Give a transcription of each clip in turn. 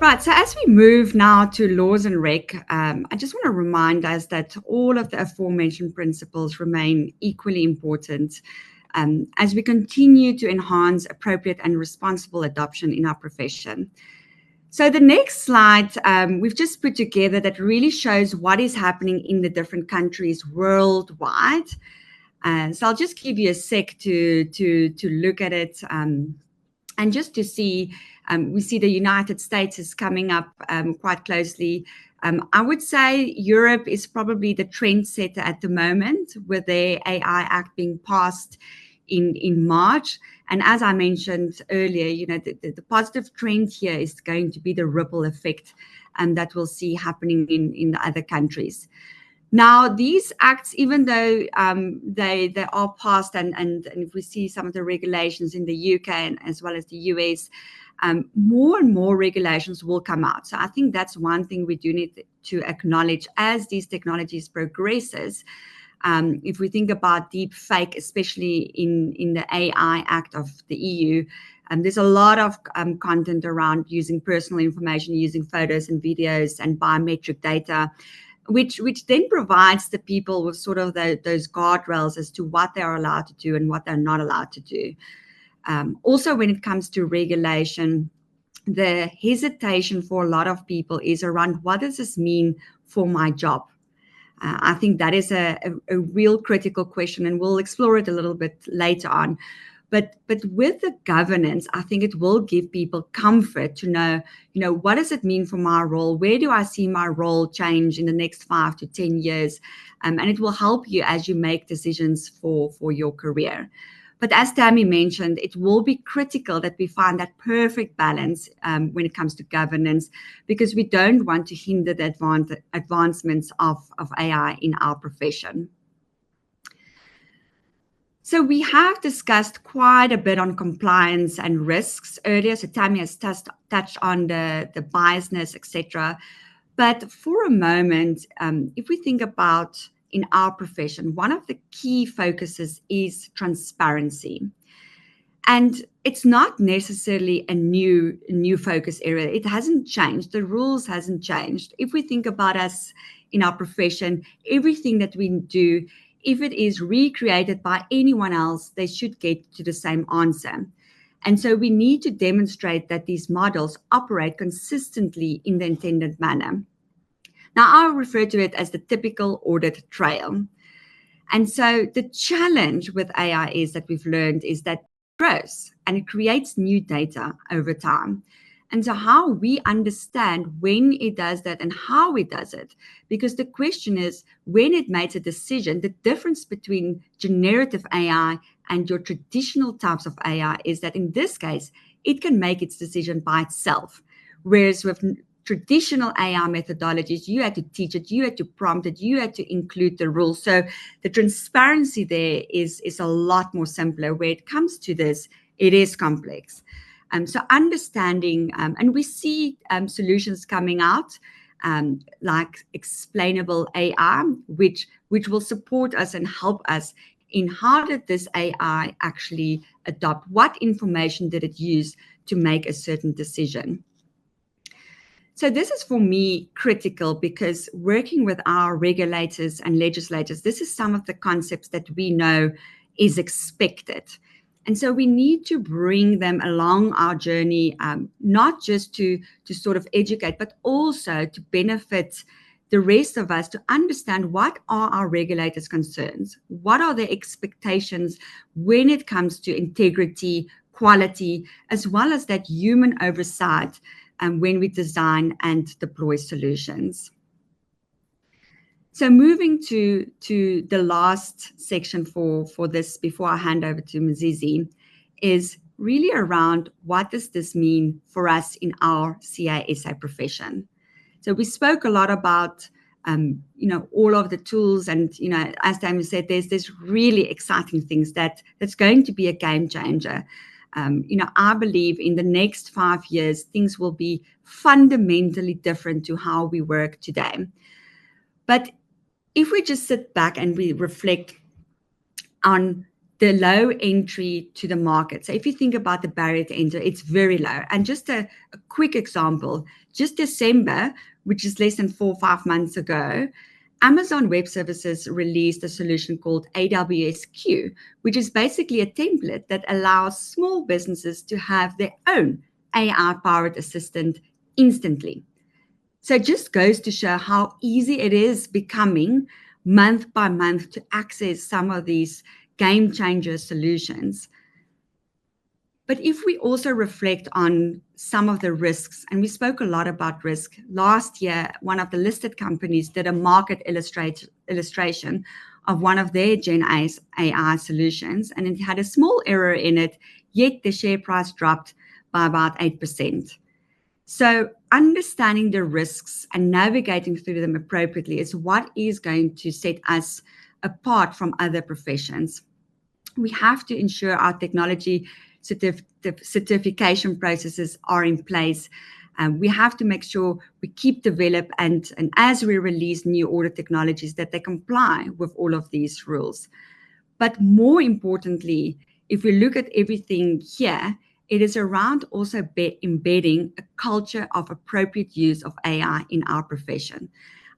Right, so as we move now to laws and rec, I just want to remind us that all of the aforementioned principles remain equally important as we continue to enhance appropriate and responsible adoption in our profession. So the next slide we've just put together that really shows what is happening in the different countries worldwide. So I'll just give you a sec to look at it and just to see. We see the United States is coming up quite closely. I would say Europe is probably the trendsetter at the moment with their AI Act being passed in March. And as I mentioned earlier, the positive trend here is going to be the ripple effect that we'll see happening in the other countries. Now, these acts, even though they are passed, and if we see some of the regulations in the UK and as well as the US, more and more regulations will come out. So I think that's one thing we do need to acknowledge as these technologies progresses. If we think about deep fake, especially in the AI Act of the EU, there's a lot of content around using personal information, using photos and videos and biometric data, which then provides the people with sort of those guardrails as to what they are allowed to do and what they're not allowed to do. Also, when it comes to regulation, the hesitation for a lot of people is around what does this mean for my job? I think that is a real critical question, and we'll explore it a little bit later on. But with the governance, I think it will give people comfort to know, what does it mean for my role? Where do I see my role change in the next 5 to 10 years? And it will help you as you make decisions for your career. But as Tammy mentioned, it will be critical that we find that perfect balance when it comes to governance, because we don't want to hinder the advancements of AI in our profession. So we have discussed quite a bit on compliance and risks earlier. So Tammy has touched on the biasness, etc. But for a moment, if we think about in our profession, one of the key focuses is transparency. And it's not necessarily a new focus area. It hasn't changed. The rules hasn't changed. If we think about us in our profession, everything that we do, if it is recreated by anyone else, they should get to the same answer. And so we need to demonstrate that these models operate consistently in the intended manner. Now, I'll refer to it as the typical audit trail. And so the challenge with AI is that we've learned is that it grows and it creates new data over time. And so how we understand when it does that and how it does it, because the question is when it makes a decision, the difference between generative AI and your traditional types of AI is that in this case, it can make its decision by itself. Whereas with traditional AI methodologies, you had to teach it, you had to prompt it, you had to include the rules. So the transparency there is a lot more simpler. Where it comes to this, it is complex. So understanding, and we see solutions coming out like explainable AI, which will support us and help us in how did this AI actually adopt, what information did it use to make a certain decision. So this is for me critical because working with our regulators and legislators, this is some of the concepts that we know is expected. And so we need to bring them along our journey, not just to sort of educate, but also to benefit the rest of us to understand what are our regulators' concerns, what are their expectations when it comes to integrity, quality, as well as that human oversight when we design and deploy solutions. So moving to the last section for this, before I hand over to Mzizi, is really around what does this mean for us in our CASA profession. So we spoke a lot about, all of the tools and, as Damien said, there's really exciting things that's going to be a game changer. I believe in the next 5 years, things will be fundamentally different to how we work today. But if we just sit back and we reflect on the low entry to the market. So if you think about the barrier to enter, it's very low. And just a quick example, just December, which is less than 4 or 5 months ago, Amazon Web Services released a solution called AWS Q, which is basically a template that allows small businesses to have their own AI-powered assistant instantly. So it just goes to show how easy it is becoming month by month to access some of these game changer solutions. But if we also reflect on some of the risks, and we spoke a lot about risk. Last year, one of the listed companies did a market illustration of one of their Gen AI solutions, and it had a small error in it, yet the share price dropped by about 8%. So understanding the risks and navigating through them appropriately is what is going to set us apart from other professions. We have to ensure our technology certification processes are in place. We have to make sure we keep develop and as we release new order technologies that they comply with all of these rules. But more importantly, if we look at everything here, it is around also embedding a culture of appropriate use of AI in our profession.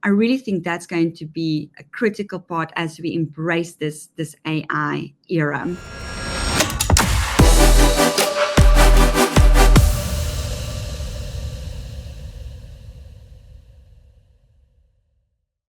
I really think that's going to be a critical part as we embrace this AI era.